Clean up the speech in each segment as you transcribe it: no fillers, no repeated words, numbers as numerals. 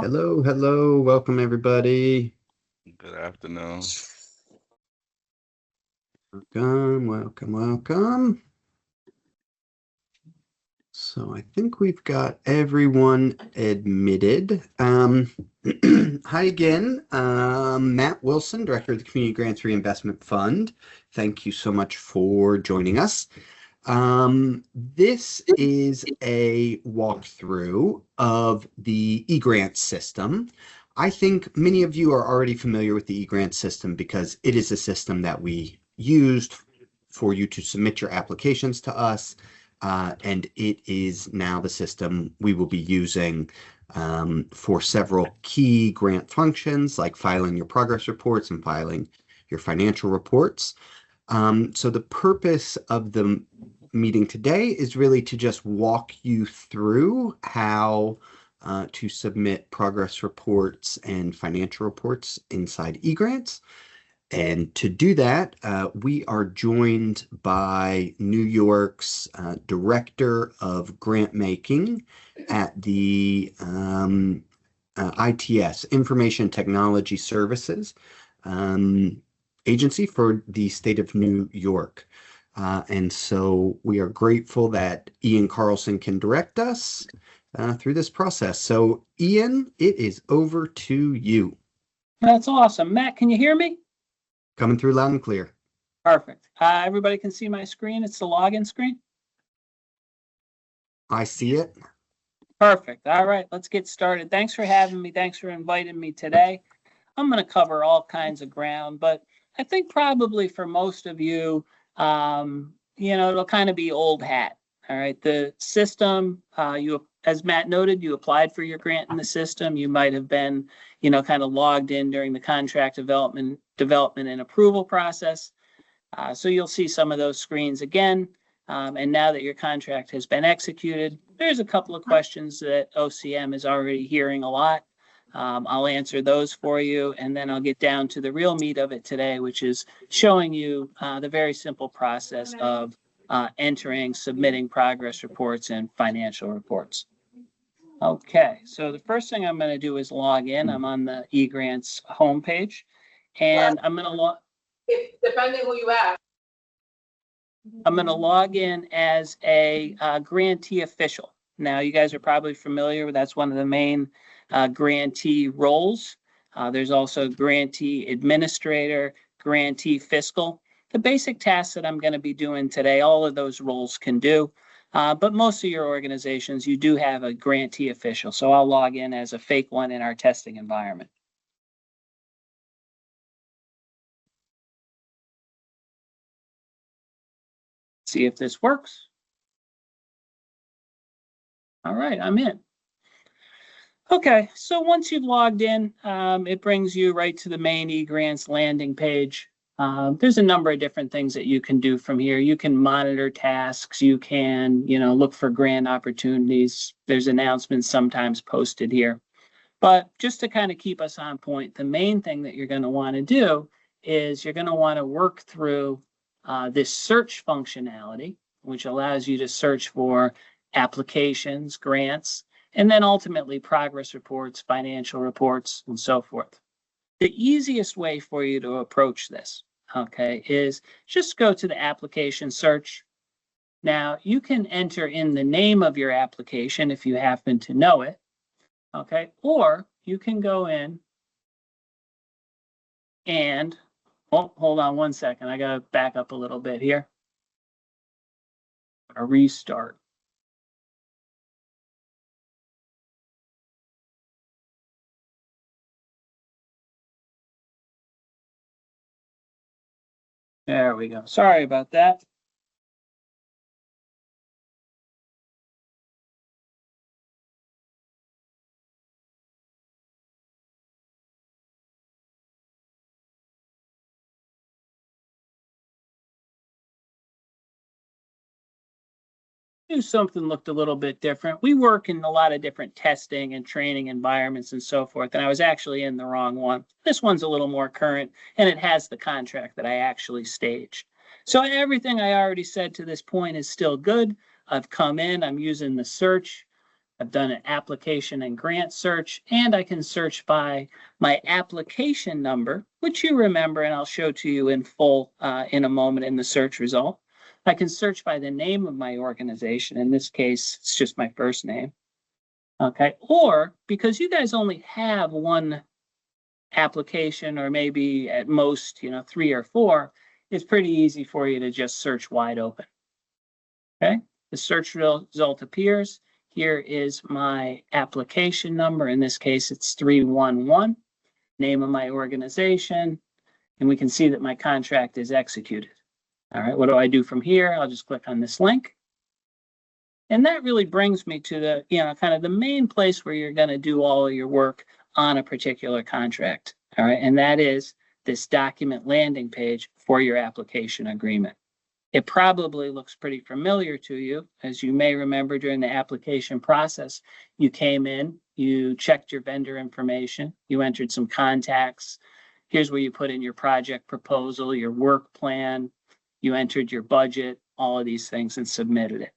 Hello, hello. Welcome, everybody. Good afternoon. Welcome. So I think we've got everyone admitted. Hi again. Matt Wilson, Director of the Community Grants Reinvestment Fund. Thank you so much for joining us. This is a walkthrough of the eGrants system. I think many of you are already familiar with the eGrants system because it is a system that we used for you to submit your applications to us, and it is now the system we will be using for several key grant functions like filing your progress reports and filing your financial reports. So the purpose of the meeting today is really to just walk you through how to submit progress reports and financial reports inside eGrants. And to do that, we are joined by New York's Director of Grant Making at the ITS, Information Technology Services Agency for the state of New York. And so we are grateful that Ian Carlson can direct us through this process. So Ian, it is over to you. That's awesome. Matt, can you hear me? Coming through loud and clear. Perfect. Everybody can see my screen. It's the login screen. I see it. Perfect. All right, let's get started. Thanks for having me. Thanks for inviting me today. I'm going to cover all kinds of ground, but I think probably for most of you, it'll kind of be old hat. All right. The system, as Matt noted, you applied for your grant in the system. You might have been, kind of logged in during the contract development and approval process. So you'll see some of those screens again. And now that your contract has been executed, there's a couple of questions that OCM is already hearing a lot. I'll answer those for you, and then I'll get down to the real meat of it today, which is showing you the very simple process of submitting progress reports and financial reports. Okay, so the first thing I'm going to do is log in. I'm on the eGrants homepage, and I'm going to log. Depending who you ask. I'm going to log in as a grantee official. Now, you guys are probably familiar with that's one of the main grantee roles. There's also grantee administrator, grantee fiscal. The basic tasks that I'm going to be doing today, all of those roles can do. But most of your organizations, you do have a grantee official. So I'll log in as a fake one in our testing environment. See if this works. All right, I'm in. Okay, so once you've logged in, it brings you right to the main eGrants landing page. There's a number of different things that you can do from here. You can monitor tasks. You can, look for grant opportunities. There's announcements sometimes posted here. But just to kind of keep us on point, the main thing that you're going to want to do is you're going to want to work through this search functionality, which allows you to search for applications, grants, and then ultimately progress reports, financial reports, and so forth. The easiest way for you to approach this, okay, is just go to the application search. Now, you can enter in the name of your application if you happen to know it, okay, or you can go in and, hold on one second. I got to back up a little bit here. A restart. There we go. Sorry about that. Something looked a little bit different. We work in a lot of different testing and training environments and so forth, and I was actually in the wrong one. This one's a little more current, and it has the contract that I actually staged. So everything I already said to this point is still good. I've come in, I'm using the search. I've done an application and grant search, and I can search by my application number, which you remember, and I'll show to you in full in a moment in the search result. I can search by the name of my organization. In this case, it's just my first name. Okay, or because you guys only have one application, or maybe at most, 3 or 4, it's pretty easy for you to just search wide open. Okay, the search result appears. Here is my application number. In this case, it's 311, name of my organization, and we can see that my contract is executed. All right, what do I do from here? I'll just click on this link. And that really brings me to the, kind of the main place where you're going to do all of your work on a particular contract. All right, and that is this document landing page for your application agreement. It probably looks pretty familiar to you. As you may remember, during the application process, you came in, you checked your vendor information, you entered some contacts. Here's where you put in your project proposal, your work plan, you entered your budget, all of these things, and submitted it.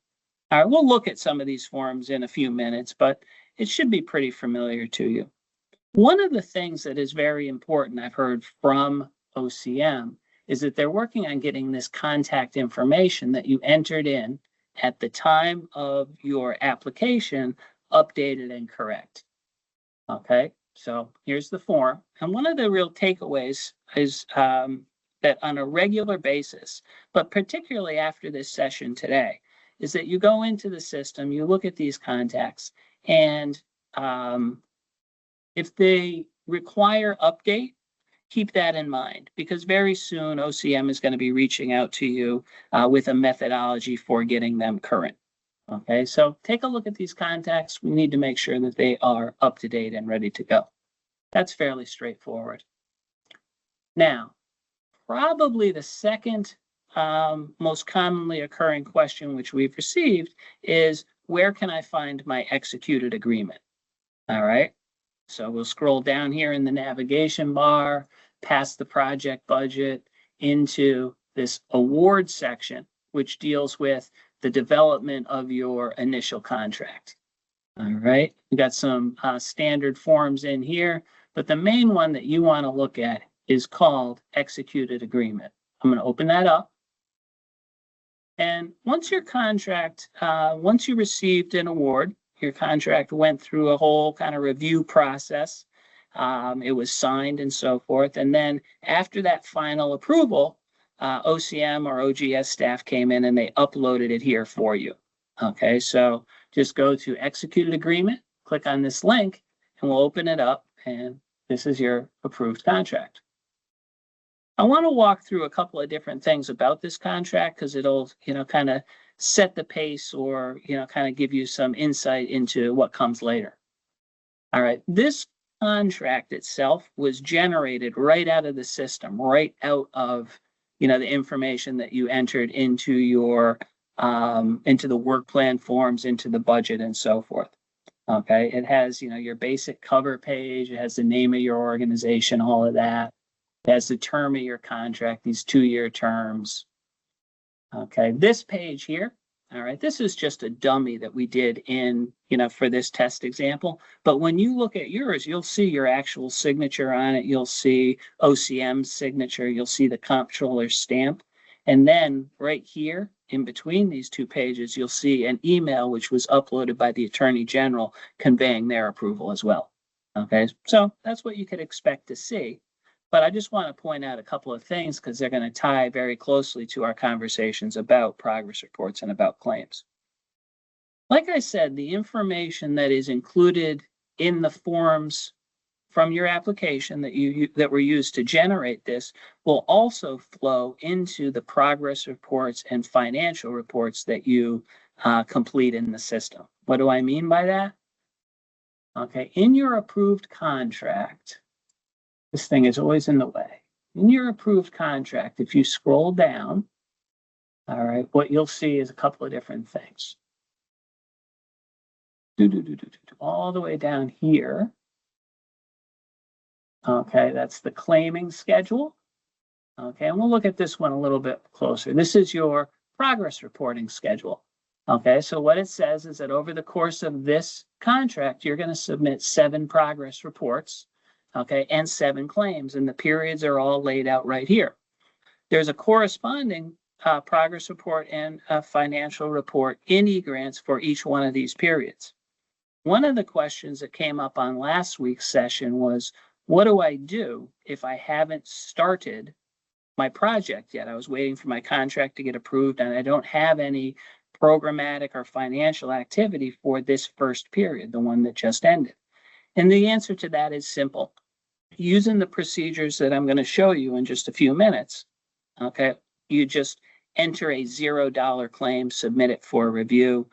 All right, we'll look at some of these forms in a few minutes, but it should be pretty familiar to you. One of the things that is very important, I've heard from OCM, is that they're working on getting this contact information that you entered in at the time of your application updated and correct. Okay, so here's the form. And one of the real takeaways is that on a regular basis, but particularly after this session today, is that you go into the system, you look at these contacts, and if they require update, keep that in mind, because very soon OCM is going to be reaching out to you with a methodology for getting them current. Okay, so take a look at these contacts. We need to make sure that they are up to date and ready to go. That's fairly straightforward. Now, probably the second most commonly occurring question which we've received is, where can I find my executed agreement? All right, so we'll scroll down here in the navigation bar, past the project budget, into this award section, which deals with the development of your initial contract. All right, we got some standard forms in here, but the main one that you want to look at is called executed agreement. I'm going to open that up. And once your contract, once you received an award, your contract went through a whole kind of review process. It was signed and so forth. And then after that final approval, OCM or OGS staff came in and they uploaded it here for you. Okay, so just go to executed agreement, click on this link, and we'll open it up. And this is your approved contract. I want to walk through a couple of different things about this contract because it'll, kind of set the pace or, kind of give you some insight into what comes later. All right, this contract itself was generated right out of the system, right out of, the information that you entered into your, into the work plan forms, into the budget and so forth. Okay, it has, your basic cover page, it has the name of your organization, all of that. It has the term of your contract, these 2-year terms. Okay, this page here, all right, this is just a dummy that we did in, for this test example. But when you look at yours, you'll see your actual signature on it. You'll see OCM's signature. You'll see the comptroller's stamp. And then right here, in between these 2 pages, you'll see an email which was uploaded by the Attorney General conveying their approval as well. Okay, so that's what you could expect to see. But I just want to point out a couple of things because they're going to tie very closely to our conversations about progress reports and about claims. Like I said, the information that is included in the forms from your application that were used to generate this will also flow into the progress reports and financial reports that you complete in the system. What do I mean by that? Okay, in your approved contract, this thing is always in the way. In your approved contract, if you scroll down, all right, what you'll see is a couple of different things. All the way down here. Okay, that's the claiming schedule. Okay, and we'll look at this one a little bit closer. This is your progress reporting schedule. Okay, so what it says is that over the course of this contract, you're going to submit 7 progress reports, okay, and 7 claims, and the periods are all laid out right here. There's a corresponding progress report and a financial report in eGrants for each one of these periods. One of the questions that came up on last week's session was, what do I do if I haven't started my project yet? I was waiting for my contract to get approved and I don't have any programmatic or financial activity for this first period, the one that just ended. And the answer to that is simple. Using the procedures that I'm going to show you in just a few minutes, okay, you just enter a $0 claim, submit it for review,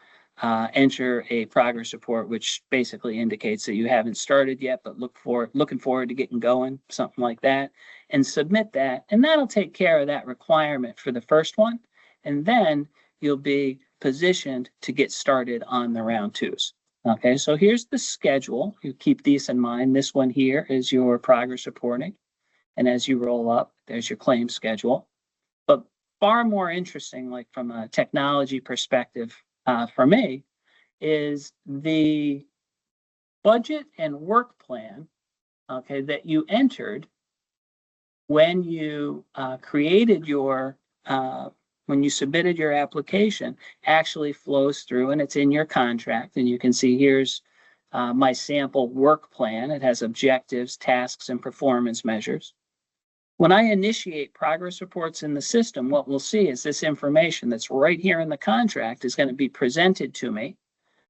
enter a progress report, which basically indicates that you haven't started yet, but looking forward to getting going, something like that, and submit that. And that'll take care of that requirement for the first one. And then you'll be positioned to get started on the round 2s. Okay, so here's the schedule. You keep these in mind. This one here is your progress reporting. And as you roll up, there's your claim schedule. But far more interesting, like from a technology perspective, for me, is the budget and work plan, okay, that you entered when you created your, when you submitted your application, actually flows through and it's in your contract. And you can see here's my sample work plan. It has objectives, tasks, and performance measures. When I initiate progress reports in the system, what we'll see is this information that's right here in the contract is going to be presented to me,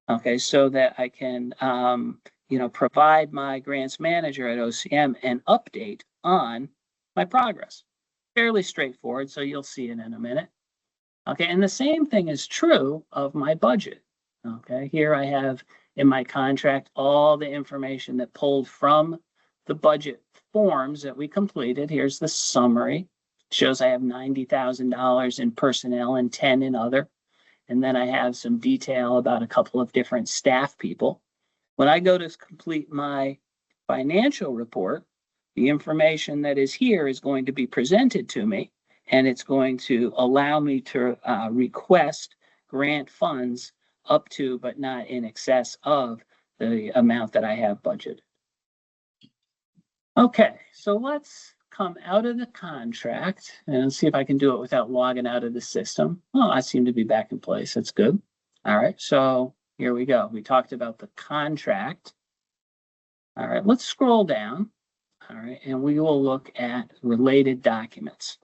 okay, so that I can, provide my grants manager at OCM an update on my progress. Fairly straightforward, so you'll see it in a minute. Okay, and the same thing is true of my budget. Okay, here I have in my contract all the information that pulled from the budget forms that we completed. Here's the summary. It shows I have $90,000 in personnel and 10 in other. And then I have some detail about a couple of different staff people. When I go to complete my financial report, the information that is here is going to be presented to me, and it's going to allow me to request grant funds up to, but not in excess of, the amount that I have budgeted. Okay, so let's come out of the contract and see if I can do it without logging out of the system. Oh, I seem to be back in place. That's good. All right, so here we go. We talked about the contract. All right, let's scroll down. All right, and we will look at related documents.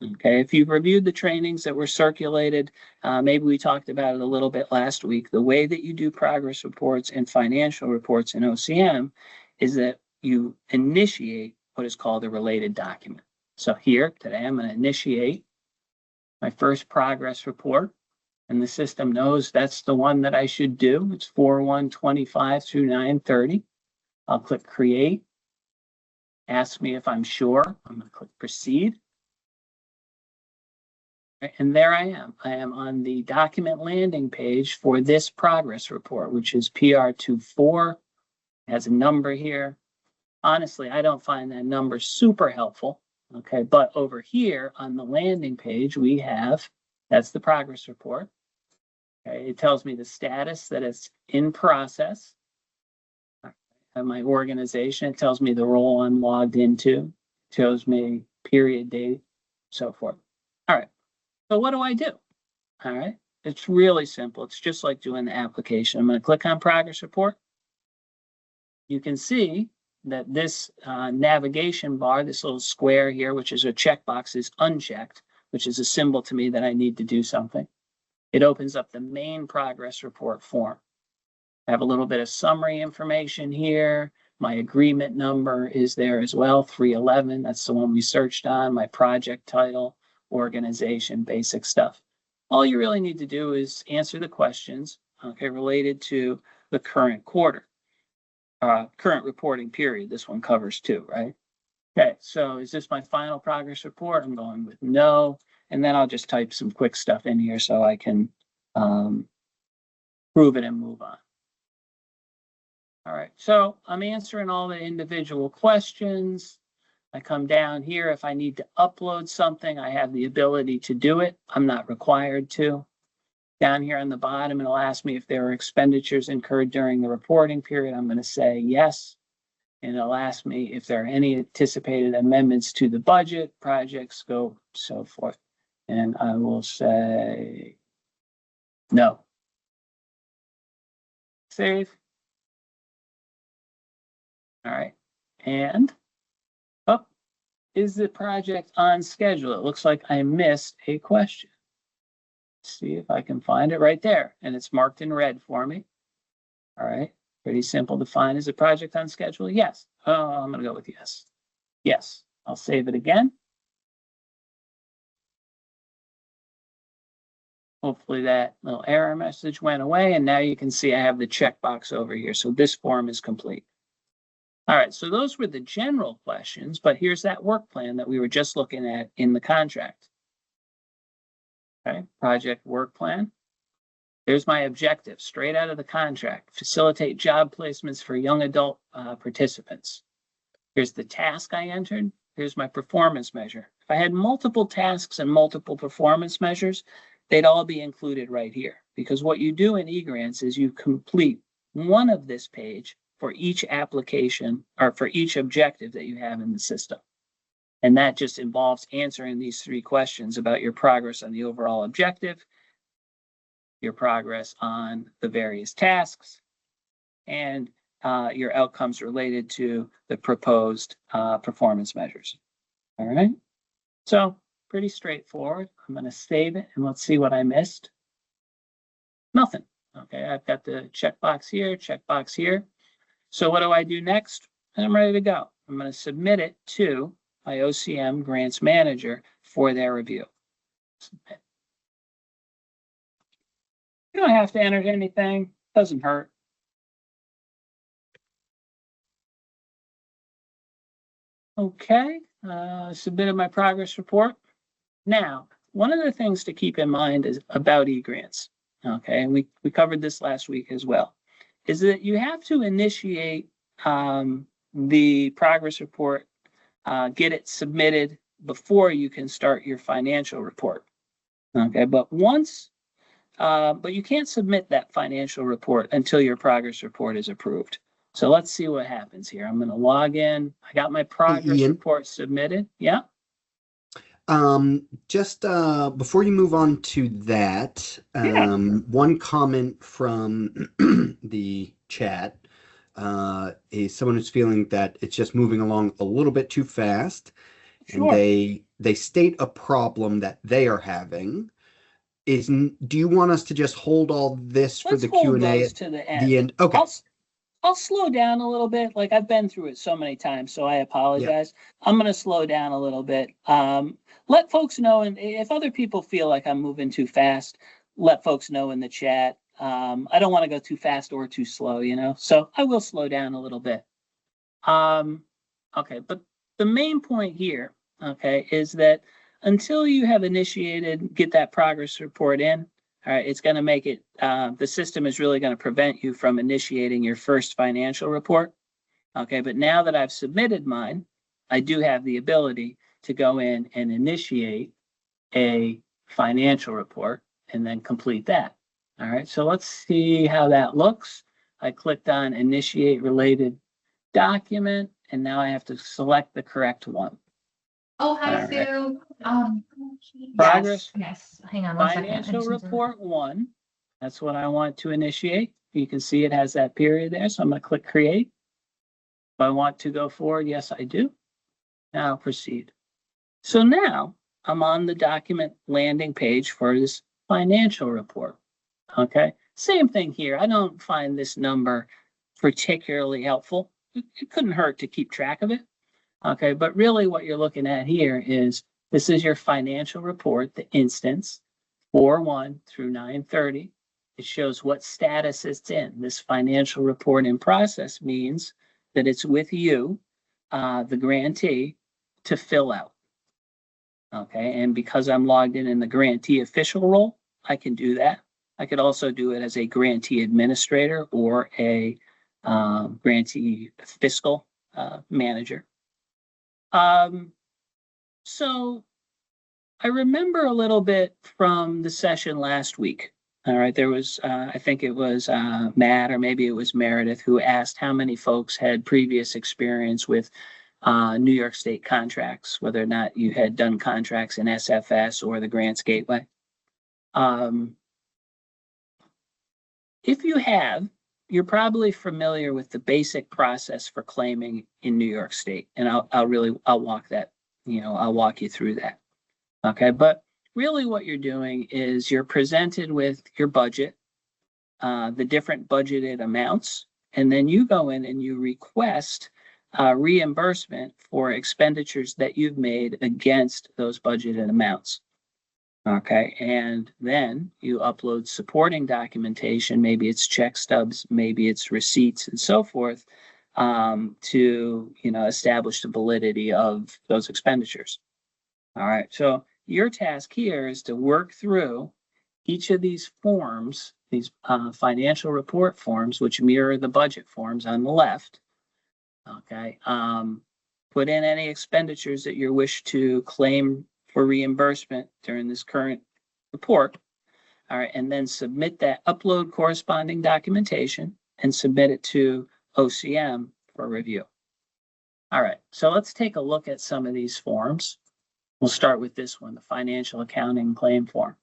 Okay, if you've reviewed the trainings that were circulated, maybe we talked about it a little bit last week. The way that you do progress reports and financial reports in OCM is that you initiate what is called a related document. So here today, I'm going to initiate my first progress report, and the system knows that's the one that I should do. It's 4/1/25 through 9/30. I'll click create. Ask me if I'm sure. I'm going to click proceed. And there I am. I am on the document landing page for this progress report, which is PR24. It has a number here. Honestly, I don't find that number super helpful. Okay, but over here on the landing page, we have, that's the progress report. Okay, it tells me the status that it's in process. Of my organization, it tells me the role I'm logged into, it shows me period date, so forth. All right, so what do I do? All right, it's really simple. It's just like doing the application. I'm going to click on progress report. You can see that this navigation bar, this little square here, which is a checkbox, is unchecked, which is a symbol to me that I need to do something. It opens up the main progress report form. I have a little bit of summary information here. My agreement number is there as well, 311. That's the one we searched on. My project title, organization, basic stuff. All you really need to do is answer the questions, okay, related to the current quarter, current reporting period. This one covers 2, right? Okay, so is this my final progress report? I'm going with no, and then I'll just type some quick stuff in here so I can prove it and move on. All right, so I'm answering all the individual questions. I come down here. If I need to upload something, I have the ability to do it. I'm not required to. Down here on the bottom, it'll ask me if there were expenditures incurred during the reporting period. I'm going to say yes. And it'll ask me if there are any anticipated amendments to the budget, project scope, so forth. And I will say no. Save. All right. And oh, is the project on schedule? It looks like I missed a question. Let's see if I can find it right there. And it's marked in red for me. All right. Pretty simple to find. Is the project on schedule? Yes. Oh, I'm going to go with yes. Yes. I'll save it again. Hopefully that little error message went away. And now you can see I have the checkbox over here. So this form is complete. All right. So those were the general questions, but here's that work plan that we were just looking at in the contract. Okay. Project work plan. There's my objective straight out of the contract. Facilitate job placements for young adult participants. Here's the task I entered. Here's my performance measure. If I had multiple tasks and multiple performance measures, they'd all be included right here. Because what you do in eGrants is you complete one of this page for each application or for each objective that you have in the system. And that just involves answering these 3 questions about your progress on the overall objective, your progress on the various tasks, and your outcomes related to the proposed performance measures. All right. So pretty straightforward. I'm going to save it and let's see what I missed. Nothing. Okay. I've got the checkbox here, checkbox here. So what do I do next? I'm ready to go. I'm going to submit it to my OCM grants manager for their review. Submit. You don't have to enter anything. Doesn't hurt. Okay, submitted my progress report. Now, one of the things to keep in mind is about eGrants, okay, and we covered this last week as well, is that you have to initiate the progress report, get it submitted before you can start your financial report. Okay, but you can't submit that financial report until your progress report is approved. So let's see what happens here. I'm going to log in. I got my progress report submitted. Yeah. Just before you move on to that, one comment from the chat is someone who's feeling that it's just moving along a little bit too fast. Sure. And they state a problem that they are having. Do you want us to just hold all this for the Q&A at to the end? Okay. I'll slow down a little bit. Like I've been through it so many times, so I apologize. Yeah. I'm going to slow down a little bit. Let folks know, and if other people feel like I'm moving too fast, let folks know in the chat. I don't want to go too fast or too slow, so I will slow down a little bit. Okay, but the main point here, okay, is that until you have initiated, get that progress report in, all right, it's going to make it, the system is really going to prevent you from initiating your first financial report. Okay, but now that I've submitted mine, I do have the ability to go in and initiate a financial report and then complete that. All right, so let's see how that looks. I clicked on initiate related document, and now I have to select the correct one. Oh, hi, Sue. Progress. Yes. Hang on one second. Financial report 1. That's what I want to initiate. You can see it has that period there. So I'm going to click create. If I want to go forward, yes, I do. Now I'll proceed. So now I'm on the document landing page for this financial report. Okay. Same thing here. I don't find this number particularly helpful. It couldn't hurt to keep track of it. Okay, but really what you're looking at here is this is your financial report, the instance 4/1 through 9/30. It shows what status it's in. This financial report in process means that it's with you, the grantee, to fill out. Okay, and because I'm logged in the grantee official role, I can do that. I could also do it as a grantee administrator or a grantee fiscal manager. So I remember a little bit from the session last week. All right, there was, I think it was Matt or maybe it was Meredith who asked how many folks had previous experience with New York State contracts, whether or not you had done contracts in SFS or the Grants Gateway. If you have, you're probably familiar with the basic process for claiming in New York State. And I'll walk that, I'll walk you through that. Okay. But really what you're doing is you're presented with your budget, the different budgeted amounts, and then you go in and you request reimbursement for expenditures that you've made against those budgeted amounts. Okay, and then you upload supporting documentation, maybe it's check stubs, maybe it's receipts and so forth, to establish the validity of those expenditures. All right, so your task here is to work through each of these forms, these financial report forms, which mirror the budget forms on the left. Okay, put in any expenditures that you wish to claim for reimbursement during this current report. All right, and then submit that, upload corresponding documentation and submit it to OCM for review. All right, so let's take a look at some of these forms. We'll start with this one, the financial accounting claim form.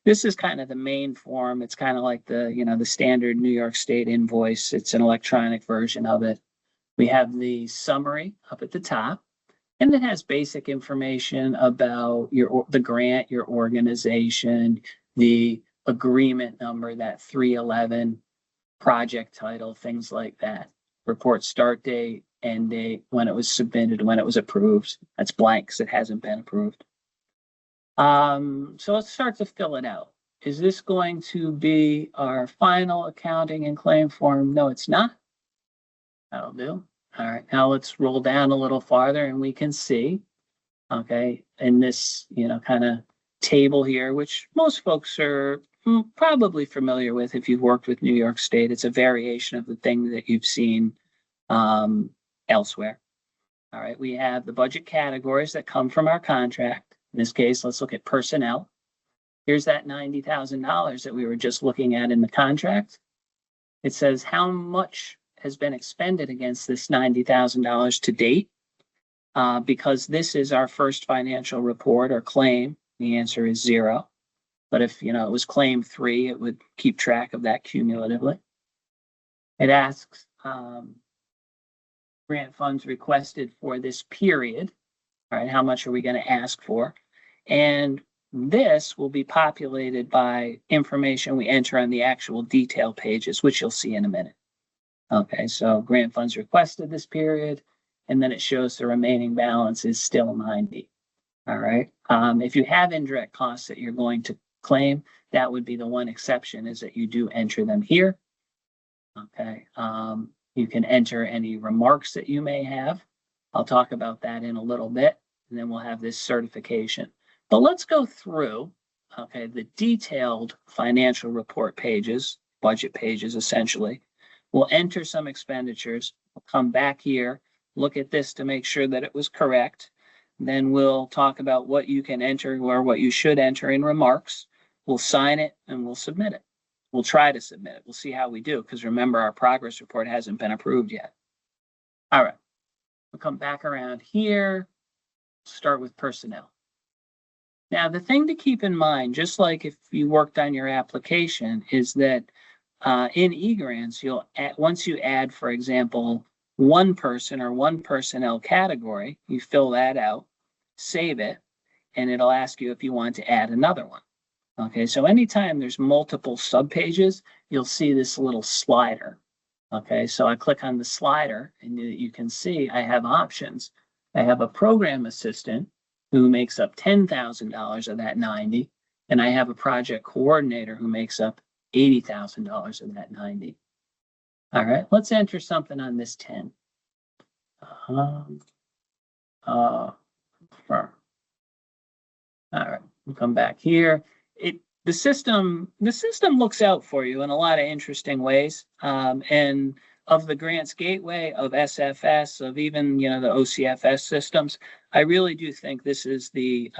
This is kind of the main form. It's kind of like the standard New York State invoice. It's an electronic version of it. We have the summary up at the top. And it has basic information about the grant, your organization, the agreement number, that 311, project title, things like that. Report start date, end date, when it was submitted, when it was approved. That's blank because it hasn't been approved. So let's start to fill it out. Is this going to be our final accounting and claim form? No, it's not. That'll do. All right, now let's roll down a little farther and we can see, okay, in this, kind of table here, which most folks are probably familiar with if you've worked with New York State. It's a variation of the thing that you've seen elsewhere. All right, we have the budget categories that come from our contract. In this case, let's look at personnel. Here's that $90,000 that we were just looking at in the contract. It says how much has been expended against this $90,000 to date. Because this is our first financial report or claim, the answer is 0. But if it was claim 3, it would keep track of that cumulatively. It asks grant funds requested for this period. All right, how much are we going to ask for? And this will be populated by information we enter on the actual detail pages, which you'll see in a minute. Okay, so grant funds requested this period, and then it shows the remaining balance is still 90. All right. If you have indirect costs that you're going to claim, that would be the one exception, is that you do enter them here. Okay. You can enter any remarks that you may have. I'll talk about that in a little bit, and then we'll have this certification. But let's go through, okay, the detailed financial report pages, budget pages, essentially. We'll enter some expenditures. We'll come back here, look at this to make sure that it was correct. Then we'll talk about what you can enter or what you should enter in remarks. We'll sign it and we'll submit it. We'll try to submit it. We'll see how we do, because remember, our progress report hasn't been approved yet. All right. We'll come back around here, start with personnel. Now, the thing to keep in mind, just like if you worked on your application, is that in eGrants, once you add, for example, one person or one personnel category, you fill that out, save it, and it'll ask you if you want to add another one. Okay, so anytime there's multiple subpages, you'll see this little slider. Okay, so I click on the slider and you can see I have options. I have a program assistant who makes up $10,000 of that 90, and I have a project coordinator who makes up $80,000 of that 90. All right, let's enter something on this 10. All right, we'll come back here. The system looks out for you in a lot of interesting ways. And of the Grants Gateway, of SFS, of even the OCFS systems, I really do think this is the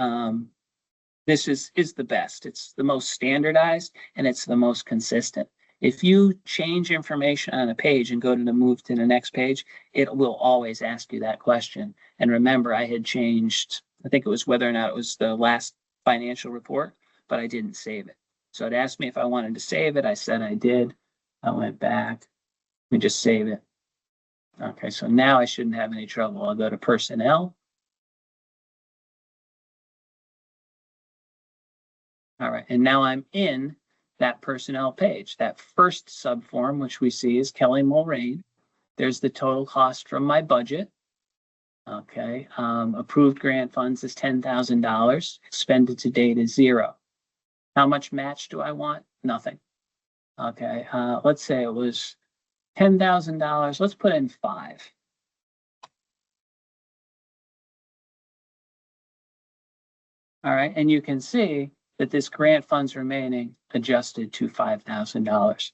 this is the best. It's the most standardized and it's the most consistent. If you change information on a page and go to move to the next page, it will always ask you that question. And remember, I had changed, I think it was whether or not it was the last financial report, but I didn't save it. So it asked me if I wanted to save it. I said I did. I went back. Let me just save it. Okay, so now I shouldn't have any trouble. I'll go to personnel. All right, and now I'm in that personnel page. That first subform, which we see is Kelly Mulrain. There's the total cost from my budget. Okay, approved grant funds is $10,000. Expended to date is 0. How much match do I want? Nothing. Okay, let's say it was $10,000. Let's put in 5. All right, and you can see that this grant funds remaining adjusted to $5,000.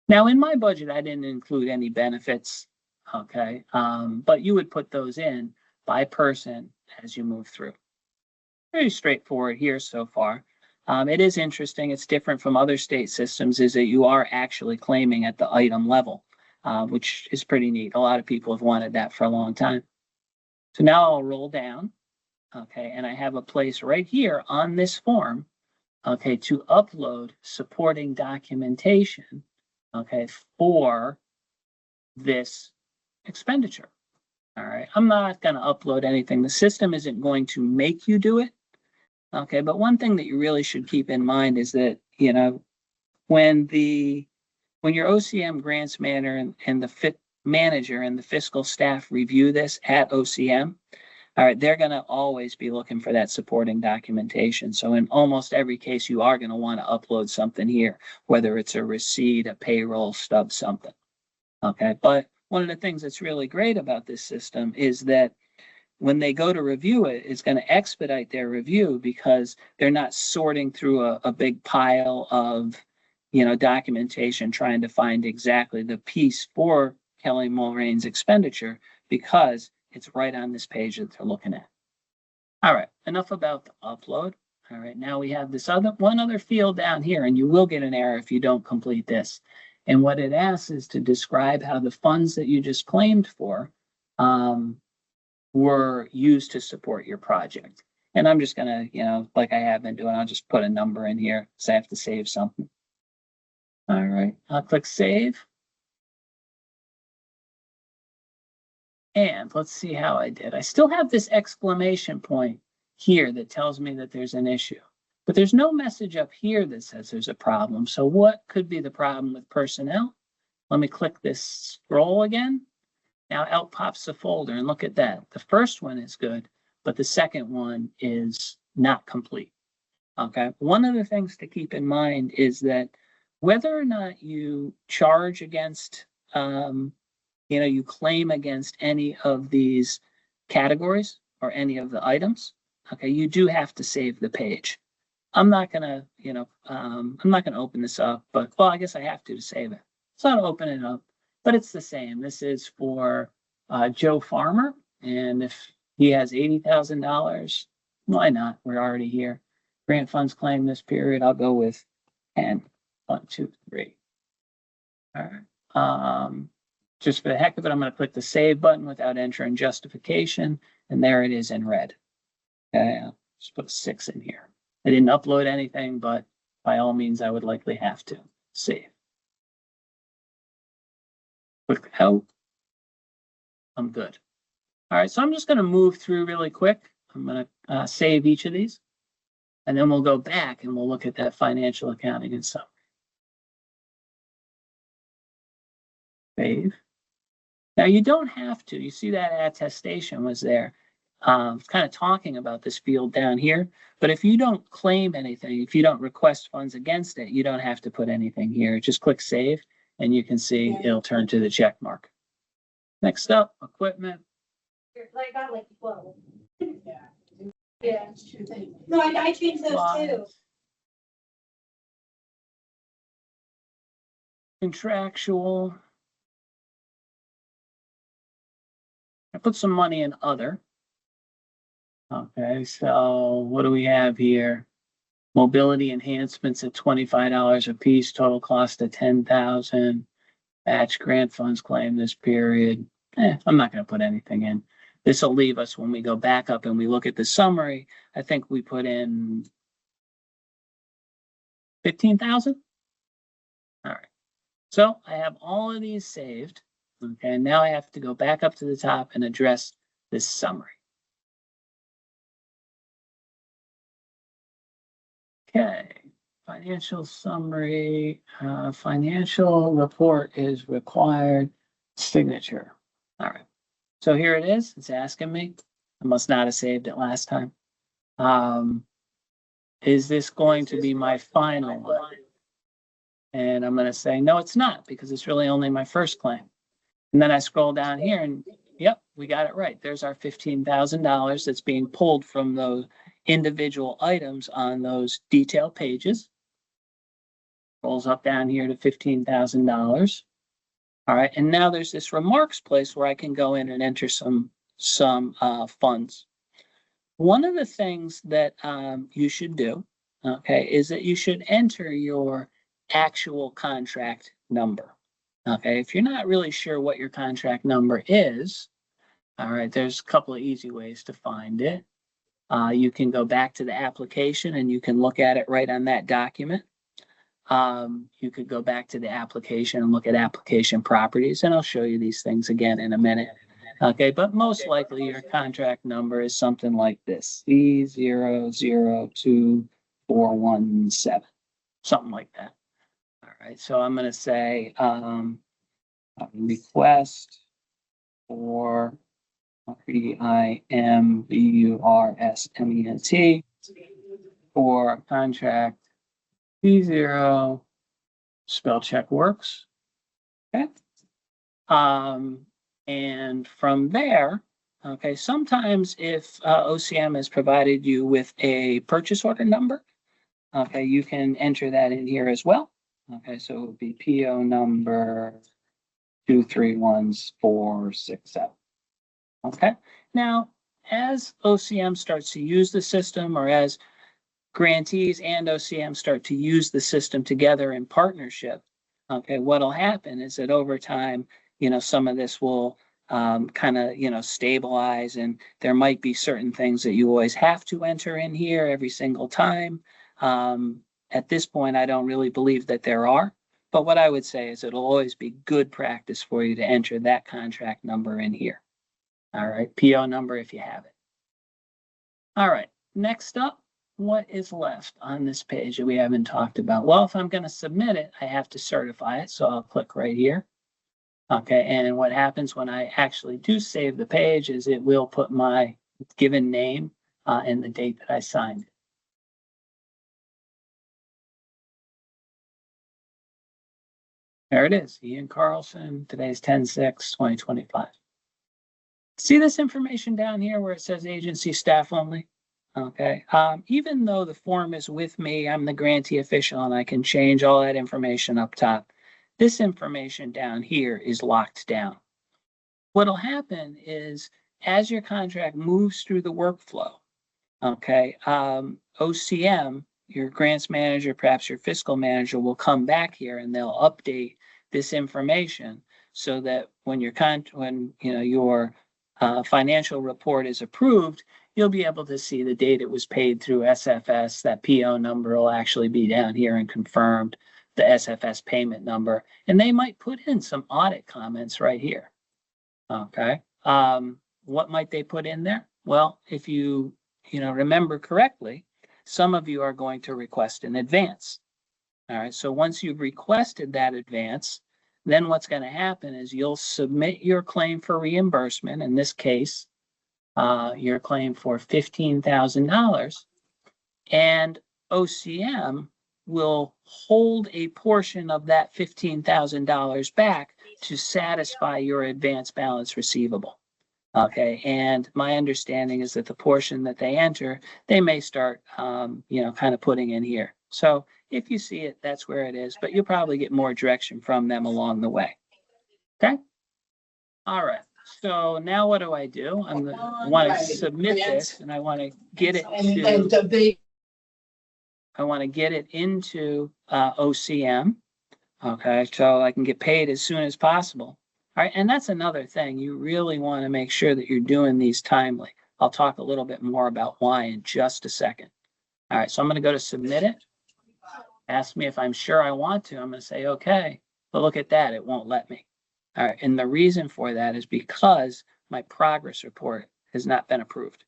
Now in my budget, I didn't include any benefits, okay? But you would put those in by person as you move through. Pretty straightforward here so far. It is interesting, it's different from other state systems, is that you are actually claiming at the item level, which is pretty neat. A lot of people have wanted that for a long time. So now I'll roll down, okay, and I have a place right here on this form, okay, to upload supporting documentation, okay, for this expenditure. All right, I'm not going to upload anything. The system isn't going to make you do it. Okay, but one thing that you really should keep in mind is that, you know, when your OCM grants manager and the manager and the fiscal staff review this at OCM, all right, they're going to always be looking for that supporting documentation. So in almost every case, you are going to want to upload something here, whether it's a receipt, a payroll stub, something. Okay, but one of the things that's really great about this system is that when they go to review it, it's going to expedite their review because they're not sorting through a big pile of, you know, documentation trying to find exactly the piece for Kelly Mulrain's expenditure, because it's right on this page that they're looking at. All right, enough about the upload. All right, now we have this one other field down here, and you will get an error if you don't complete this. And what it asks is to describe how the funds that you just claimed for were used to support your project. And I'm just gonna, you know, like I have been doing, I'll just put a number in here because I have to save something. All right, I'll click save. And let's see how I did. I still have this exclamation point here that tells me that there's an issue, but there's no message up here that says there's a problem. So what could be the problem with personnel? Let me click this scroll again. Now out pops the folder, and look at that. The first one is good, but the second one is not complete. Okay. One of the things to keep in mind is that whether or not you charge against, you know, you claim against any of these categories or any of the items, okay, you do have to save the page. I'm not gonna, you know, I'm not gonna open this up, but well, I guess I have to save it. So I'll open it up. But it's the same. This is for Joe Farmer. And if he has $80,000, why not? We're already here. Grant funds claim this period. I'll go with 10. 1, 2, 3. All right. Just for the heck of it, I'm going to click the save button without entering justification. And there it is in red. Okay. I'll just put a 6 in here. I didn't upload anything, but by all means, I would likely have to save. Click out. I'm good. All right, so I'm just going to move through really quick. I'm going to save each of these, and then we'll go back and we'll look at that financial accounting and stuff. Save. Now you don't have to. You see that attestation was there, kind of talking about this field down here. But if you don't claim anything, if you don't request funds against it, you don't have to put anything here. Just click save, and you can see it'll turn to the check mark. Next up, equipment. I got like 12. Yeah. Yeah. No, I changed those too. Contractual. I put some money in other. Okay, so what do we have here? Mobility enhancements at $25 a piece, total cost of $10,000. Match grant funds claim this period. I'm not going to put anything in. This will leave us when we go back up and we look at the summary. I think we put in 15,000. All right. So I have all of these saved. Okay. Now I have to go back up to the top and address this summary. Okay. Financial summary. Financial report is required. Signature. All right. So here it is. It's asking me. I must not have saved it last time. Is this going to be my final one? And I'm going to say, no, it's not, because it's really only my first claim. And then I scroll down here and yep, we got it right. There's our $15,000 that's being pulled from those individual items on those detail pages. Rolls up down here to $15,000. All right, and now there's this remarks place where I can go in and enter some funds. One of the things that you should do, okay, is that you should enter your actual contract number. Okay, if you're not really sure what your contract number is, all right, there's a couple of easy ways to find it. You can go back to the application and you can look at it right on that document. You could go back to the application and look at application properties, and I'll show you these things again in a minute. Okay, but most likely your contract number is something like this, C002417, something like that. All right, so I'm going to say request for REIMBURSMENT for contract C0, spell check works. Okay. And from there, okay, sometimes if OCM has provided you with a purchase order number, okay, you can enter that in here as well. Okay, so it would be PO number 231467. Okay, now as OCM starts to use the system, or as grantees and OCM start to use the system together in partnership, okay, what'll happen is that over time, some of this will kind of, stabilize, and there might be certain things that you always have to enter in here every single time. At this point, I don't really believe that there are, but what I would say is it'll always be good practice for you to enter that contract number in here. All right, PO number if you have it. All right, next up, what is left on this page that we haven't talked about? Well, if I'm going to submit it, I have to certify it. So I'll click right here. Okay, and what happens when I actually do save the page is it will put my given name and the date that I signed it. There it is, Ian Carlson. Today's 10/6/2025. See this information down here where it says agency staff only? Okay, even though the form is with me, I'm the grantee official and I can change all that information up top. This information down here is locked down. What'll happen is as your contract moves through the workflow, okay, OCM, your grants manager, perhaps your fiscal manager will come back here and they'll update this information so that when your financial report is approved, you'll be able to see the date it was paid through SFS. That PO number will actually be down here and confirmed, the SFS payment number. And they might put in some audit comments right here. Okay. What might they put in there? Well, if you remember correctly, some of you are going to request an advance. All right. So once you've requested that advance, then what's going to happen is you'll submit your claim for reimbursement. In this case, your claim for $15,000, and OCM will hold a portion of that $15,000 back to satisfy your advance balance receivable. Okay, and my understanding is that the portion that they enter, they may start, kind of putting in here. So if you see it, that's where it is, but you'll probably get more direction from them along the way. Okay. All right. So now what do? I want to submit this and I want to get it to I want to get it into OCM. Okay, so I can get paid as soon as possible. All right, and that's another thing. You really want to make sure that you're doing these timely. I'll talk a little bit more about why in just a second. All right, so I'm going to go to submit it. Ask me if I'm sure I want to. I'm going to say, okay, but look at that. It won't let me. All right, and the reason for that is because my progress report has not been approved.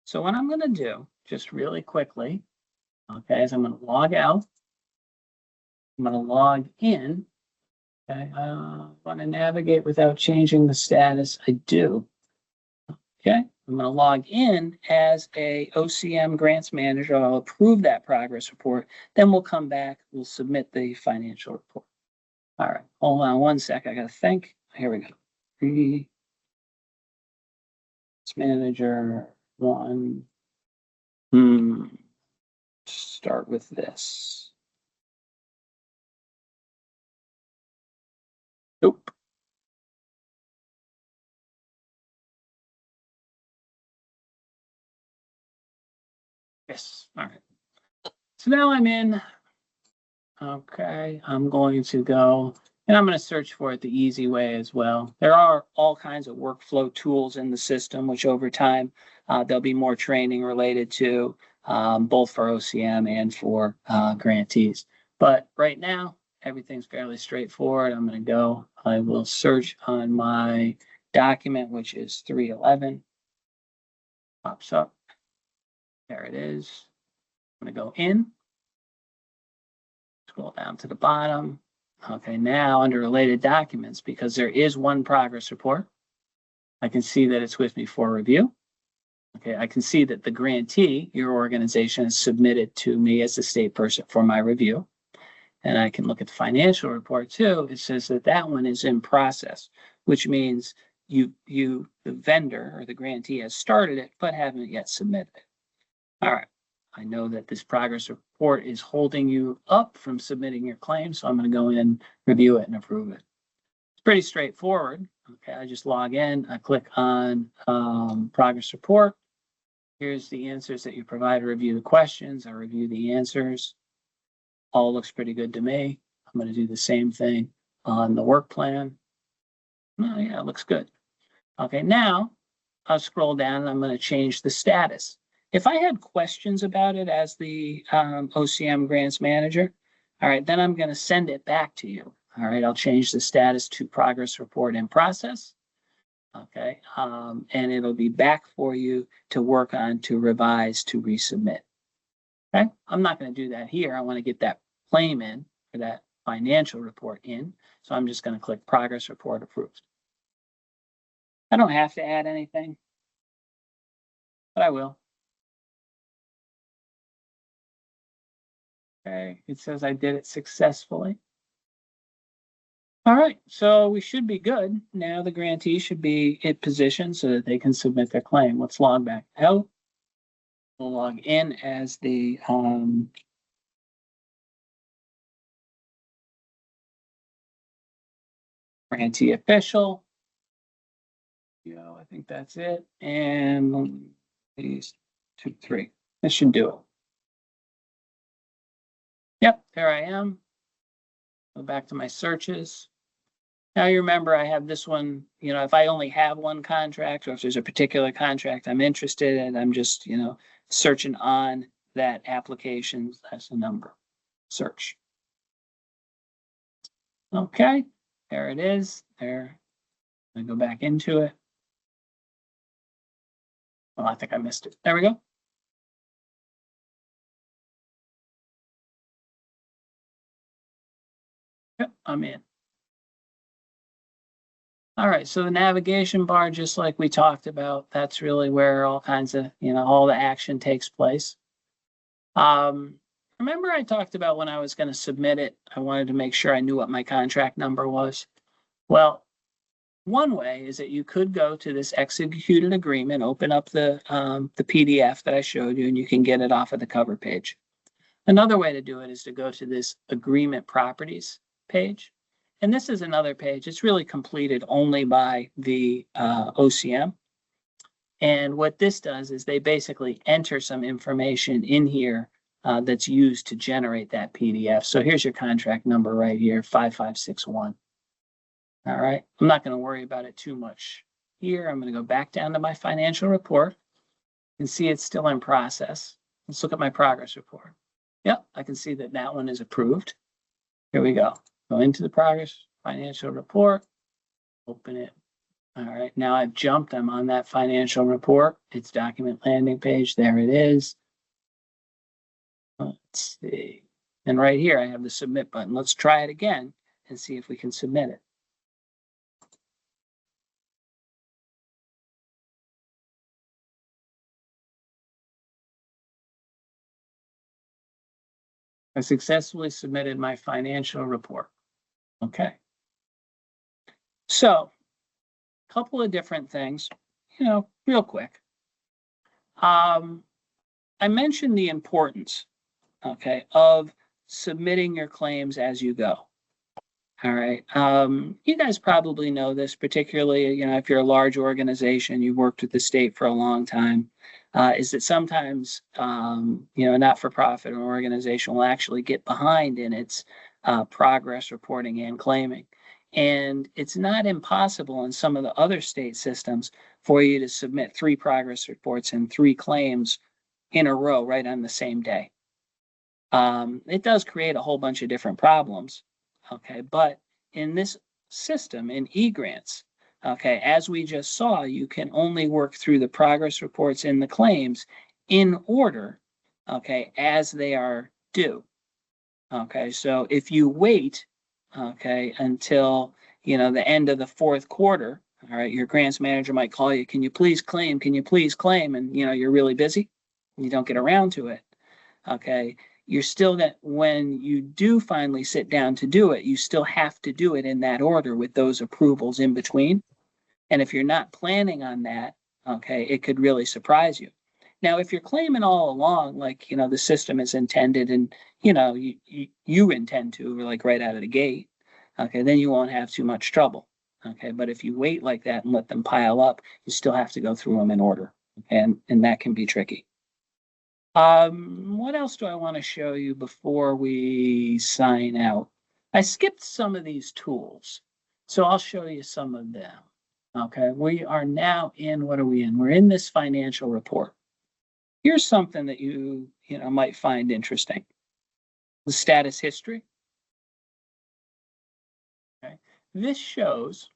So what I'm going to do, just really quickly, okay, is I'm going to log out. I'm going to log in. Okay, I want to navigate without changing the status. I do. Okay, I'm going to log in as a OCM grants manager. I'll approve that progress report. Then we'll come back. We'll submit the financial report. All right, hold on one sec. I got to think. Here we go. Grants manager one. Start with this. Nope. Yes. All right. So now I'm in. Okay. I'm going to go and I'm going to search for it the easy way as well. There are all kinds of workflow tools in the system, which over time there'll be more training related to both for OCM and for grantees. But right now, everything's fairly straightforward. I'm going to go. I will search on my document, which is 311. Pops up. There it is. I'm going to go in. Scroll down to the bottom. Okay, now under related documents, because there is one progress report, I can see that it's with me for review. Okay, I can see that the grantee, your organization, has submitted to me as a state person for my review. And I can look at the financial report too. It says that that one is in process, which means the vendor or the grantee has started it, but haven't yet submitted it. All right. I know that this progress report is holding you up from submitting your claim, so I'm going to go in, review it, and approve it. It's pretty straightforward. Okay, I just log in, I click on progress report. Here's the answers that you provide. Review the questions, I review the answers. All looks pretty good to me. I'm going to do the same thing on the work plan. Oh, yeah, it looks good. Okay, now I'll scroll down and I'm going to change the status. If I had questions about it as the OCM grants manager, all right, then I'm going to send it back to you. All right, I'll change the status to progress report in process. Okay, and it'll be back for you to work on, to revise, to resubmit. Okay, I'm not going to do that here. I want to get that claim in, or that financial report in. So I'm just going to click progress report approved. I don't have to add anything, but I will. Okay, it says I did it successfully. All right, so we should be good. Now the grantee should be in position so that they can submit their claim. Let's log back out. We'll log in as the grantee official. Yeah, I think that's it. And these 2, 3. This should do it. Yep, there I am. Go back to my searches. Now you remember I have this one, you know, if I only have one contract or if there's a particular contract I'm interested in, I'm just, you know, searching on that application. That's the number. Search. Okay, there it is. There. I go back into it. Well, I think I missed it. There we go. Yep, I'm in. All right, so the navigation bar, just like we talked about, that's really where all kinds of, you know, all the action takes place. Remember I talked about when I was going to submit it, I wanted to make sure I knew what my contract number was. Well, one way is that you could go to this executed agreement, open up the PDF that I showed you, and you can get it off of the cover page. Another way to do it is to go to this agreement properties page. And this is another page. It's really completed only by the OCM. And what this does is they basically enter some information in here that's used to generate that PDF. So here's your contract number right here, 5561. All right, I'm not going to worry about it too much here. I'm going to go back down to my financial report and see it's still in process. Let's look at my progress report. Yep, I can see that that one is approved. Here we go. Go into the progress financial report, open it. All right, now I've jumped. I'm on that financial report. It's document landing page. There it is. Let's see. And right here, I have the submit button. Let's try it again and see if we can submit it. I successfully submitted my financial report. Okay. So, a couple of different things, real quick. I mentioned the importance, okay, of submitting your claims as you go. All right. You guys probably know this, particularly, if you're a large organization, you've worked with the state for a long time, is that sometimes, not-for-profit or organization will actually get behind in its progress reporting and claiming. And it's not impossible in some of the other state systems for you to submit 3 progress reports and 3 claims in a row right on the same day. It does create a whole bunch of different problems. Okay, but in this system, in eGrants, okay, as we just saw, you can only work through the progress reports and the claims in order, okay, as they are due. Okay, so if you wait, okay, until, the end of the 4th quarter, all right, your grants manager might call you, can you please claim? Can you please claim? And, you're really busy and you don't get around to it. Okay, you're still that when you do finally sit down to do it, you still have to do it in that order with those approvals in between. And if you're not planning on that, okay, it could really surprise you. Now, if you're claiming all along, like, the system is intended and, you intend to, like right out of the gate, okay, then you won't have too much trouble. Okay, but if you wait like that and let them pile up, you still have to go through them in order. And that can be tricky. What else do I want to show you before we sign out? I skipped some of these tools, so I'll show you some of them. Okay, we are now in, what are we in? We're in this financial report. Here's something that you might find interesting. The status history. Okay, this shows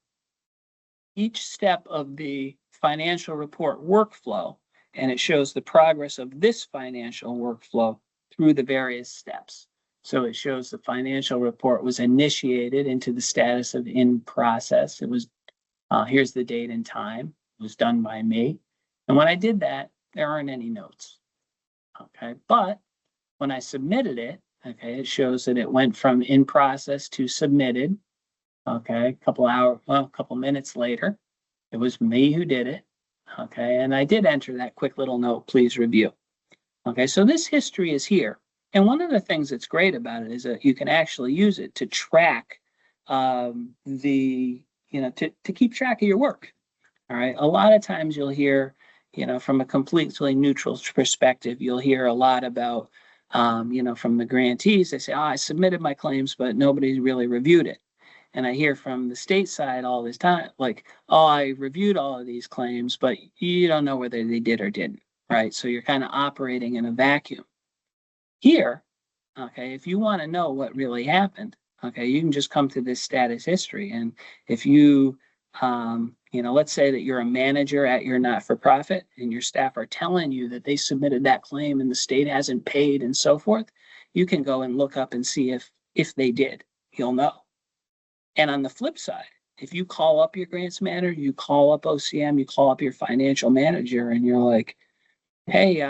each step of the financial report workflow, and it shows the progress of this financial workflow through the various steps. So it shows the financial report was initiated into the status of in process. It was, here's the date and time. It was done by me. And when I did that, there aren't any notes. Okay, but when I submitted it, okay, it shows that it went from in process to submitted. Okay, a couple minutes later, it was me who did it. Okay, and I did enter that quick little note, please review. Okay, so this history is here. And one of the things that's great about it is that you can actually use it to track to keep track of your work. All right, a lot of times you'll hear, from a completely neutral perspective, you'll hear a lot about, from the grantees, they say, I submitted my claims, but nobody really reviewed it. And I hear from the state side all this time, like, I reviewed all of these claims, but you don't know whether they did or didn't, right? So you're kind of operating in a vacuum. Here, okay, if you want to know what really happened, okay, you can just come to this status history. And if you, let's say that you're a manager at your not-for-profit and your staff are telling you that they submitted that claim and the state hasn't paid and so forth, you can go and look up and see if they did. You'll know. And on the flip side, if you call up your grants manager, you call up OCM, you call up your financial manager, and you're like, hey,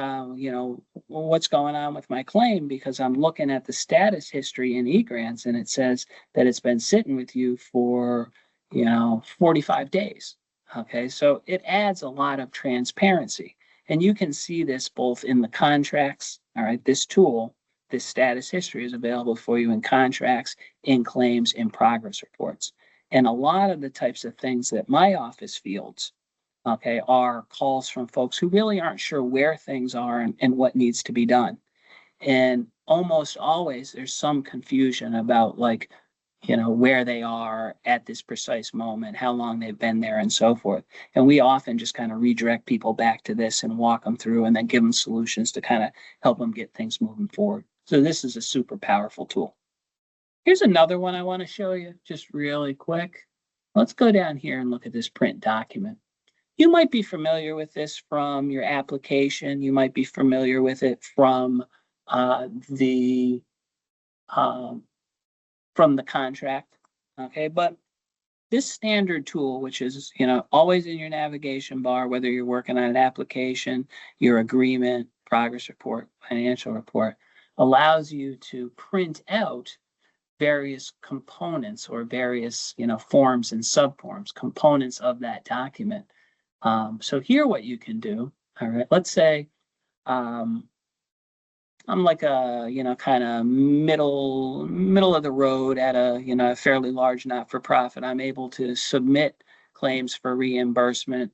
what's going on with my claim? Because I'm looking at the status history in eGrants, and it says that it's been sitting with you for, 45 days. Okay, so it adds a lot of transparency. And you can see this both in the contracts, all right, this tool. This status history is available for you in contracts, in claims, in progress reports. And a lot of the types of things that my office fields, okay, are calls from folks who really aren't sure where things are and what needs to be done. And almost always there's some confusion about like, where they are at this precise moment, how long they've been there and so forth. And we often just kind of redirect people back to this and walk them through and then give them solutions to kind of help them get things moving forward. So this is a super powerful tool. Here's another one I want to show you just really quick. Let's go down here and look at this print document. You might be familiar with this from your application. You might be familiar with it from the contract. Okay, but this standard tool, which is always in your navigation bar, whether you're working on an application, your agreement, progress report, financial report, allows you to print out various components or various forms and subforms, components of that document. So here what you can do, all right, let's say I'm like a kind of middle of the road at a fairly large not-for-profit. I'm able to submit claims for reimbursement,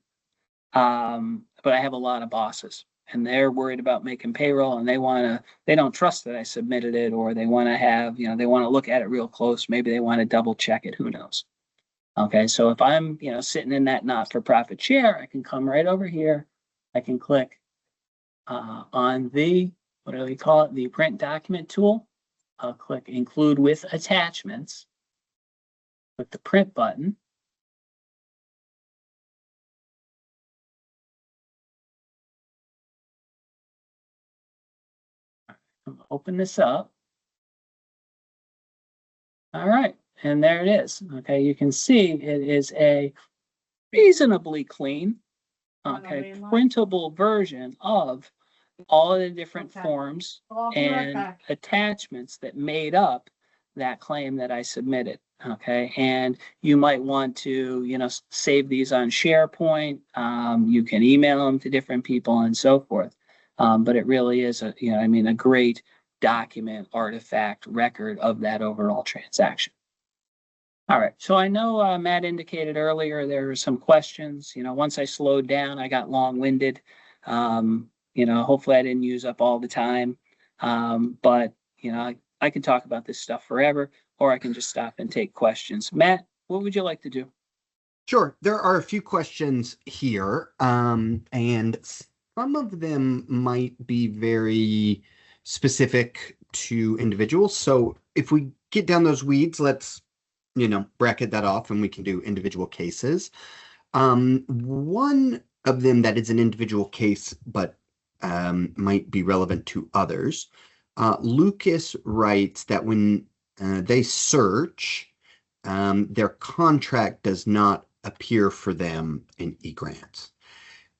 but I have a lot of bosses and they're worried about making payroll and they don't trust that I submitted it, or they want to have, they want to look at it real close. Maybe they want to double check it. Who knows? Okay. So if I'm, sitting in that not-for-profit chair, I can come right over here. I can click on the, what do we call it? The print document tool. I'll click include with attachments. Click the print button. Open this up. All right, and there it is. Okay, you can see it is a reasonably clean, printable version of all of the different forms and attachments that made up that claim that I submitted. Okay, and you might want to, save these on SharePoint. You can email them to different people and so forth. But it really is a great document, artifact, record of that overall transaction. All right, so I know Matt indicated earlier there were some questions. Once I slowed down, I got long-winded. Hopefully I didn't use up all the time. But I can talk about this stuff forever, or I can just stop and take questions. Matt, what would you like to do? Sure. There are a few questions here, and some of them might be very specific to individuals. So if we get down those weeds, let's, bracket that off and we can do individual cases. One of them that is an individual case, but might be relevant to others. Lucas writes that when they search, their contract does not appear for them in eGrants.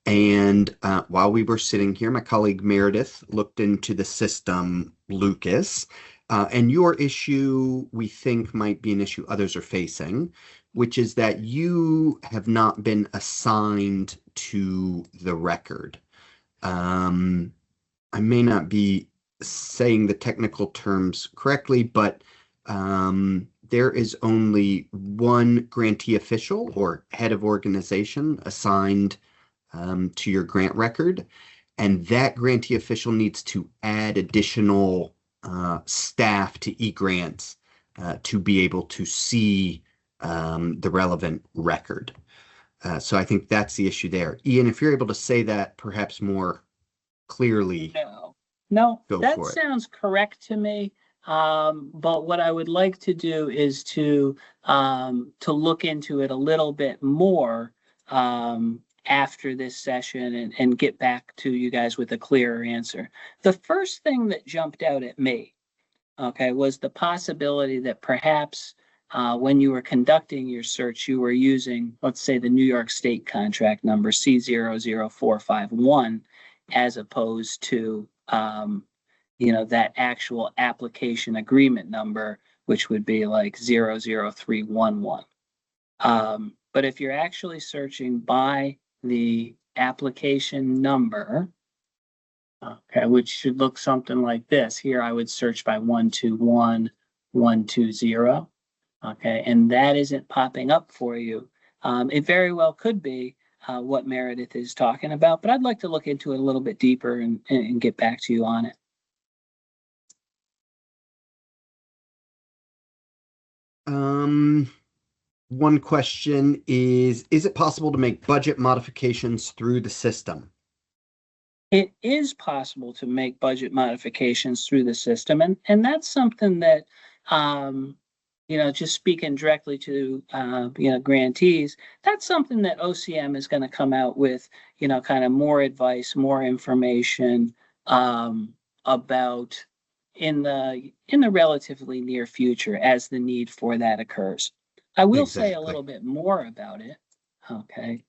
And while we were sitting here, my colleague Meredith looked into the system, Lucas, and your issue, we think, might be an issue others are facing, which is that you have not been assigned to the record. I may not be saying the technical terms correctly, but there is only one grantee official or head of organization assigned to your grant record, and that grantee official needs to add additional staff to eGrants to be able to see the relevant record. So I think that's the issue there. Ian, if you're able to say that perhaps more clearly. No, that sounds correct to me. But what I would like to do is to look into it a little bit more after this session and get back to you guys with a clearer answer. The first thing that jumped out at me, okay, was the possibility that perhaps when you were conducting your search, you were using, let's say, the New York State contract number C00451, as opposed to that actual application agreement number, which would be like 00311. But if you're actually searching by the application number, okay, which should look something like this. Here I would search by 121120. Okay, and that isn't popping up for you. It very well could be what Meredith is talking about, but I'd like to look into it a little bit deeper and get back to you on it. One question is it possible to make budget modifications through the system? It is possible to make budget modifications through the system, and that's something that, just speaking directly to, grantees, that's something that OCM is going to come out with, kind of more advice, more information, about in the relatively near future as the need for that occurs. I will say a Exactly. little bit more about it, okay,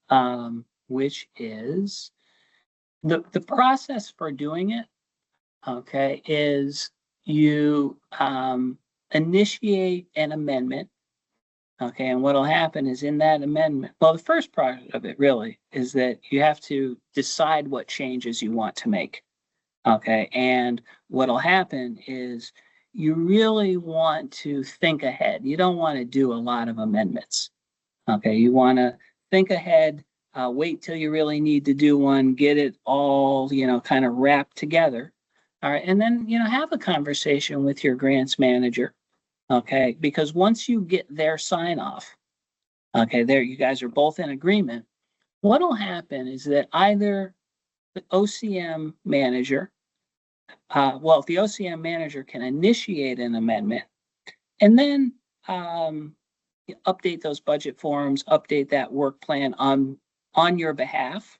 which is the process for doing it, okay, is you initiate an amendment, okay, and what'll happen is in that amendment, well, the first part of it really is that you have to decide what changes you want to make, okay, and what'll happen is you really want to think ahead. You don't want to do a lot of amendments, okay, you want to think ahead, wait till you really need to do one, get it all, kind of wrapped together. All right. And then, have a conversation with your grants manager. Okay. Because once you get their sign off, okay, there you guys are both in agreement. What'll happen is that either the OCM manager, if the OCM manager can initiate an amendment and then update those budget forms, update that work plan on your behalf,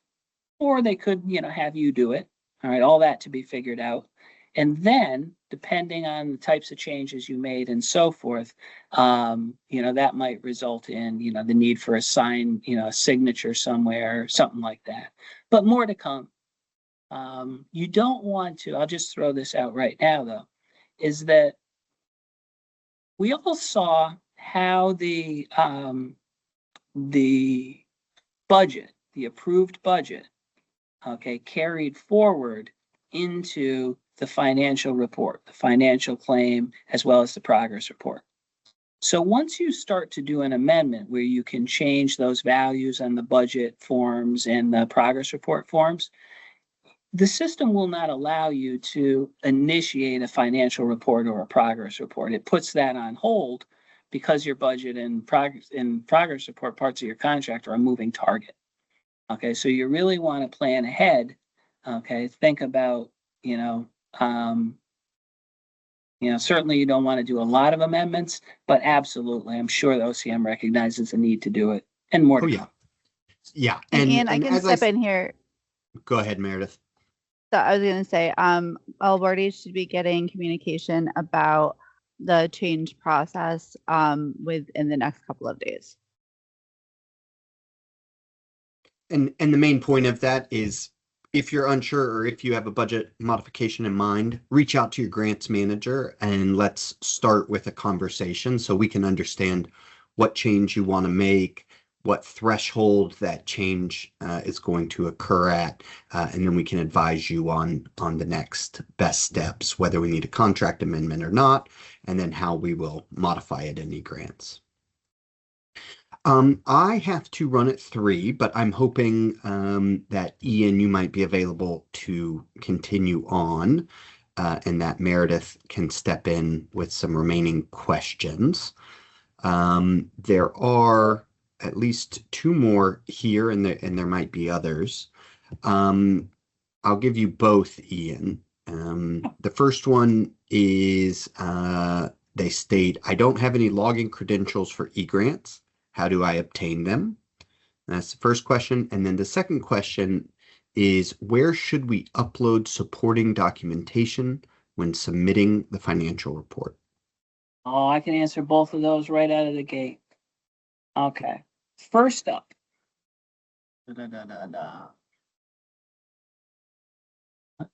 or they could, have you do it. All right, all that to be figured out. And then, depending on the types of changes you made and so forth, that might result in, the need for a sign, a signature somewhere, something like that. But more to come. You don't want to, I'll just throw this out right now though, is that we all saw how the budget, the approved budget, okay, carried forward into the financial report, the financial claim, as well as the progress report. So once you start to do an amendment where you can change those values on the budget forms and the progress report forms, the system will not allow you to initiate a financial report or a progress report. It puts that on hold because your budget and progress report parts of your contract are a moving target. Okay, so you really want to plan ahead. Okay, think about, certainly you don't want to do a lot of amendments, but absolutely, I'm sure the OCM recognizes the need to do it and more. Oh, to yeah. come. Yeah. And Ian, I can as step in here. Go ahead, Meredith. So I was going to say, Awardees should be getting communication about the change process within the next couple of days. And the main point of that is if you're unsure or if you have a budget modification in mind, reach out to your grants manager and let's start with a conversation so we can understand what change you want to make, what threshold that change is going to occur at, and then we can advise you on the next best steps, whether we need a contract amendment or not, and then how we will modify it in eGrants. I have to run at 3, but I'm hoping that Ian, you might be available to continue on, and that Meredith can step in with some remaining questions. There are at least 2 more here, and there might be others. I'll give you both, Ian. The first one is they state, I don't have any login credentials for eGrants. How do I obtain them? That's the first question. And then the second question is, where should we upload supporting documentation when submitting the financial report? Oh, I can answer both of those right out of the gate. Okay. First up. Let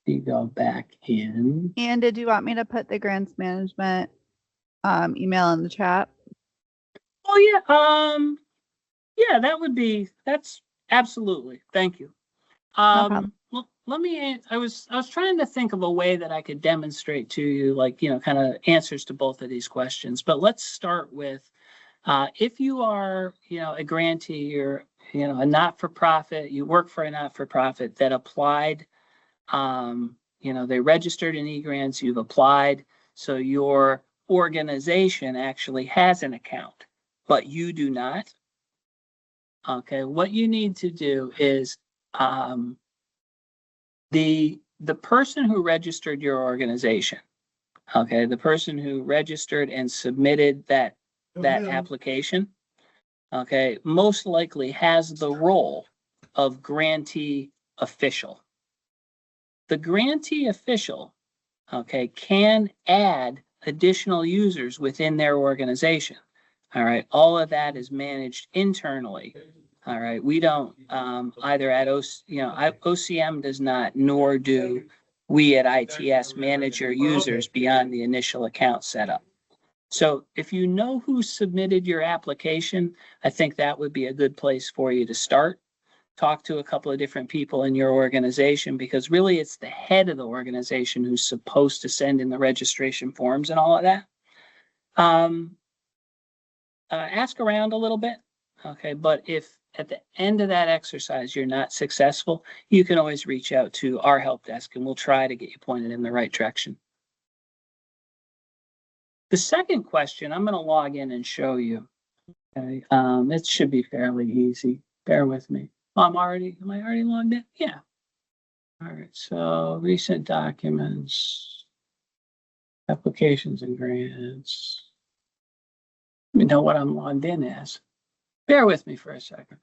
me go back in. And did you want me to put the grants management email in the chat? Oh yeah. Yeah, that's absolutely. Thank you. No problem. Well, I was trying to think of a way that I could demonstrate to you, like, kind of answers to both of these questions. But let's start with, if you are, a grantee, you're, a not-for-profit, you work for a not-for-profit that applied, they registered in eGrants, you've applied. So your organization actually has an account, but you do not, okay, what you need to do is the person who registered your organization, okay, the person who registered and submitted that application, okay, most likely has the role of grantee official. The grantee official, okay, can add additional users within their organization. All right, all of that is managed internally. All right, we don't either at OCM does not, nor do we at ITS manage your users beyond the initial account setup. So if you know who submitted your application, I think that would be a good place for you to start. Talk to a couple of different people in your organization, because really it's the head of the organization who's supposed to send in the registration forms and all of that. Ask around a little bit, okay, but if at the end of that exercise you're not successful, you can always reach out to our help desk and we'll try to get you pointed in the right direction. The second question, I'm going to log in and show you. Okay, it should be fairly easy. Bear with me. Oh, am I already logged in? Yeah. All right, so recent documents, applications and grants. Let me know what I'm logged in as. Bear with me for a second.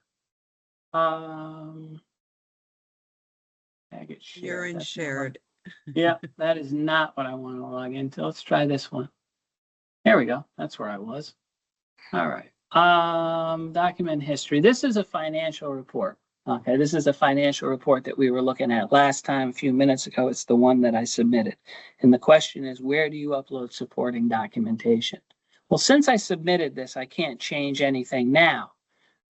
You're in shared. Yeah, that is not what I want to log into. Let's try this one. There we go. That's where I was. All right. Document history. This is a financial report. Okay, this is a financial report that we were looking at last time a few minutes ago. It's the one that I submitted. And the question is, where do you upload supporting documentation? Well, since I submitted this, I can't change anything now.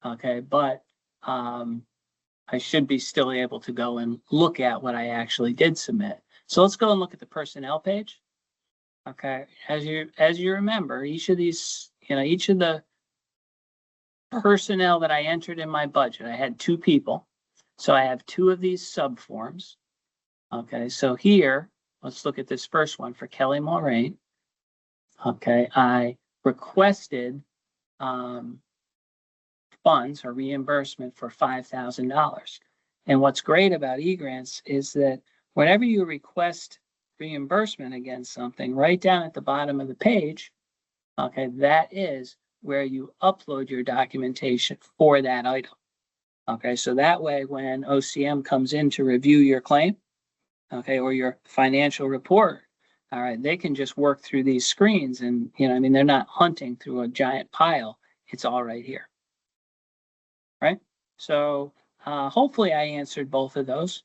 Okay, but I should be still able to go and look at what I actually did submit. So let's go and look at the personnel page. Okay, as you remember, each of these, each of the personnel that I entered in my budget, I had 2 people. So I have 2 of these subforms. Okay, so here, let's look at this first one for Kelly Mulrain. Okay, I requested funds or reimbursement for $5,000. And what's great about eGrants is that whenever you request reimbursement against something, right down at the bottom of the page, okay, that is where you upload your documentation for that item. Okay, so that way when OCM comes in to review your claim, okay, or your financial report, all right, they can just work through these screens and, they're not hunting through a giant pile. It's all right here. Right? So hopefully I answered both of those.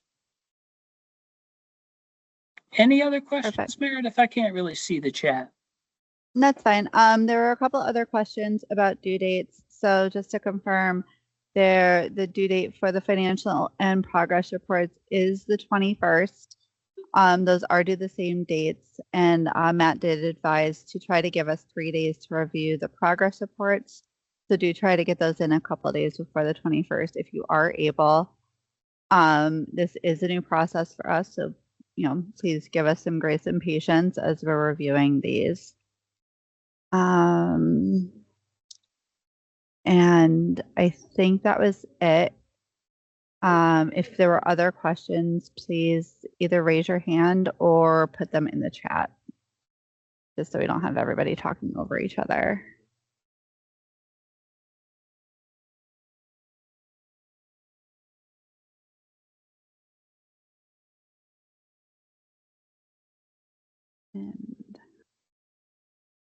Any other questions, Perfect. Meredith? I can't really see the chat. That's fine. There were a couple other questions about due dates. So just to confirm, the due date for the financial and progress reports is the 21st. Those are due the same dates. And Matt did advise to try to give us 3 days to review the progress reports. So do try to get those in a couple of days before the 21st if you are able. This is a new process for us. So, please give us some grace and patience as we're reviewing these. And I think that was it. If there were other questions, please either raise your hand or put them in the chat, just so we don't have everybody talking over each other. And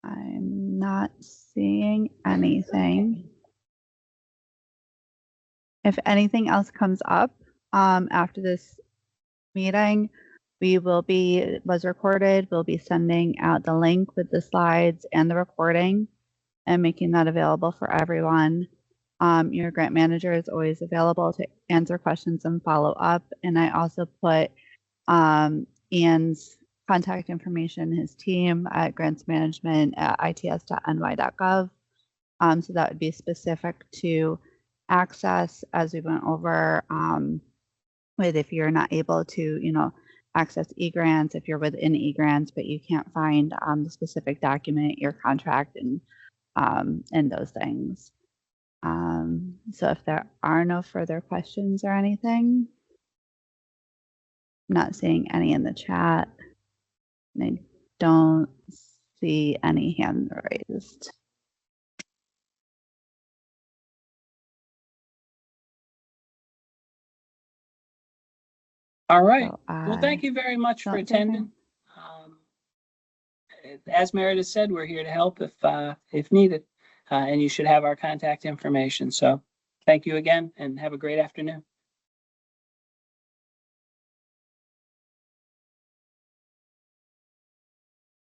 I'm not seeing anything. If anything else comes up after this meeting, was recorded. We'll be sending out the link with the slides and the recording and making that available for everyone. Your grant manager is always available to answer questions and follow up. And I also put Ian's contact information, his team at grantsmanagement@its.ny.gov. So that would be specific to access, as we went over with if you're not able to, access eGrants if you're within eGrants, but you can't find the specific document, your contract, and those things. So if there are no further questions or anything, I'm not seeing any in the chat. And I don't see any hands raised. All right. So Well, thank you very much for don't see anything. attending. As Meredith said, we're here to help if needed, and you should have our contact information. So thank you again and have a great afternoon.